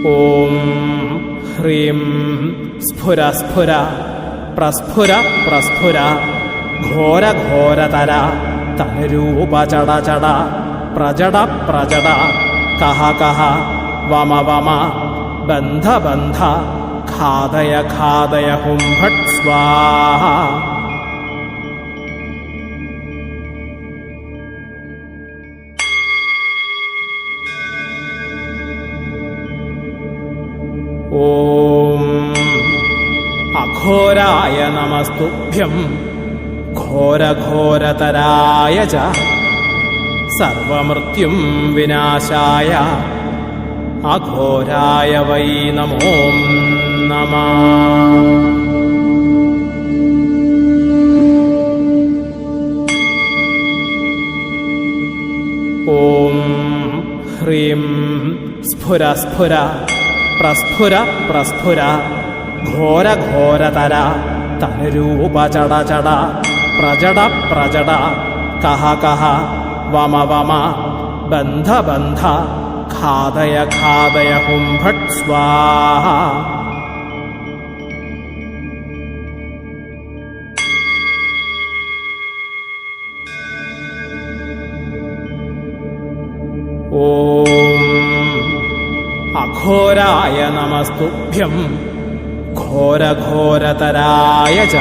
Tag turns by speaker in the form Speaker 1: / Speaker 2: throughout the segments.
Speaker 1: ഓം ഹ്രീം സ്ഫുര സ്ഫുര പ്രസ്ഫുര പ്രസ്ഫുര ഘോര ഘോരതര തനരൂപ ചട ചട പ്രജട പ്രജട കഹ കഹ വമ വമ ബന്ധ ബന്ധ ഖാദയ ഖാദയ ഹും ഭട്ട് സ്വാഹ. ഓം അഘോരായ നമസ്തുഭ്യം ഘോരഘോരതരായ ച സർവമൃത്യും വിനാശായ അഘോരായ വൈ നമോ നമഃ. ഓം ഹ്രീം സ്ഫുര സ്ഫുര പ്രസ്ഫുര പ്രസ്ഫുര ഘോര ഘോരതര തനരൂപ ചട ചട പ്രജട പ്രജട കഹ കഹ വമ വമ ബന്ധ ബന്ധ ഖാദയ ഖാദയ ഹും ഭട്ട് സ്വാഹ. ഓം അഘോരായ നമസ്തുഭ്യം ഘോരഘോരതരായ ച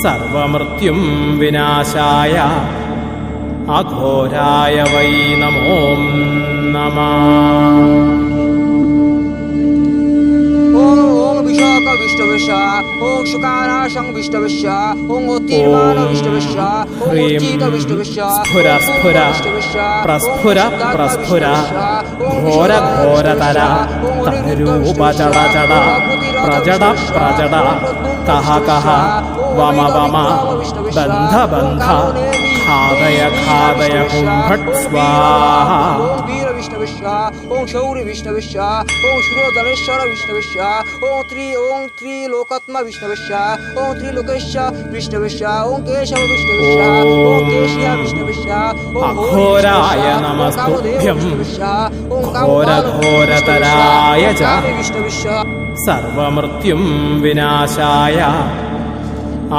Speaker 1: സർവമൃത്യും വിനാശായ അഘോരായ വൈ നമോ നമഃ.
Speaker 2: വിഷ്ണുവിശ്വ ഓം ശുകാനാശം വിഷ്ണുവിശ്വ ഓം ഉത്തീർമാന വിഷ്ണുവിശ്വ ഓം ഉച്ചീത വിഷ്ണുവിശ്വ
Speaker 1: സ്ഫുര സ്ഫുര പ്രസ്ഫുര പ്രസ്ഫുര ഘോര ഘോരതര തനരൂപ ചട ചട പ്രജട പ്രജട കഹ കഹ വമ വമ ബന്ധ ബന്ധ ഖാദയ ഖാദയ ഹും ഭട്ട് സ്വാഹ.
Speaker 2: ഓം വീര വിഷ്ണുവിശ്വ ഓം ശൗരി വിഷ്ണുവിശ്വ ഓം ശൂരോധനേശ്വര വിഷ്ണുവിശ്വ ഓം ത്രിലോകാത്മ വിഷ്ണുവിശ്വ ഓം ത്രിലോകേശ്വര വിഷ്ണുവിശ്വ ഓം കേശവ വിഷ്ണുവിശ്വ ഓം കേശിയ വിഷ്ണുവിശ്വ
Speaker 1: അഘോരായ നമസ്തുഭ്യം ഘോരഘോരതരായ ച
Speaker 2: വിഷ്ണുവിശ്വ
Speaker 1: സർവമൃത്യും വിനാശായ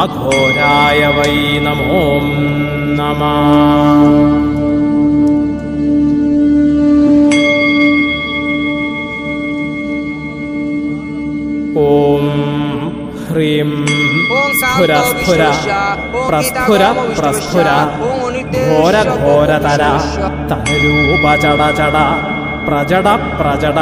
Speaker 1: അഘോരായ വൈ നമോ നമഃ. ഓം ഹ്രീം സ്ഫുര സ്ഫുര പ്രസ്ഫുര പ്രസ്ഫുര ഘോര ഘോരതര തനരൂപ ചട ചട പ്രജട പ്രജട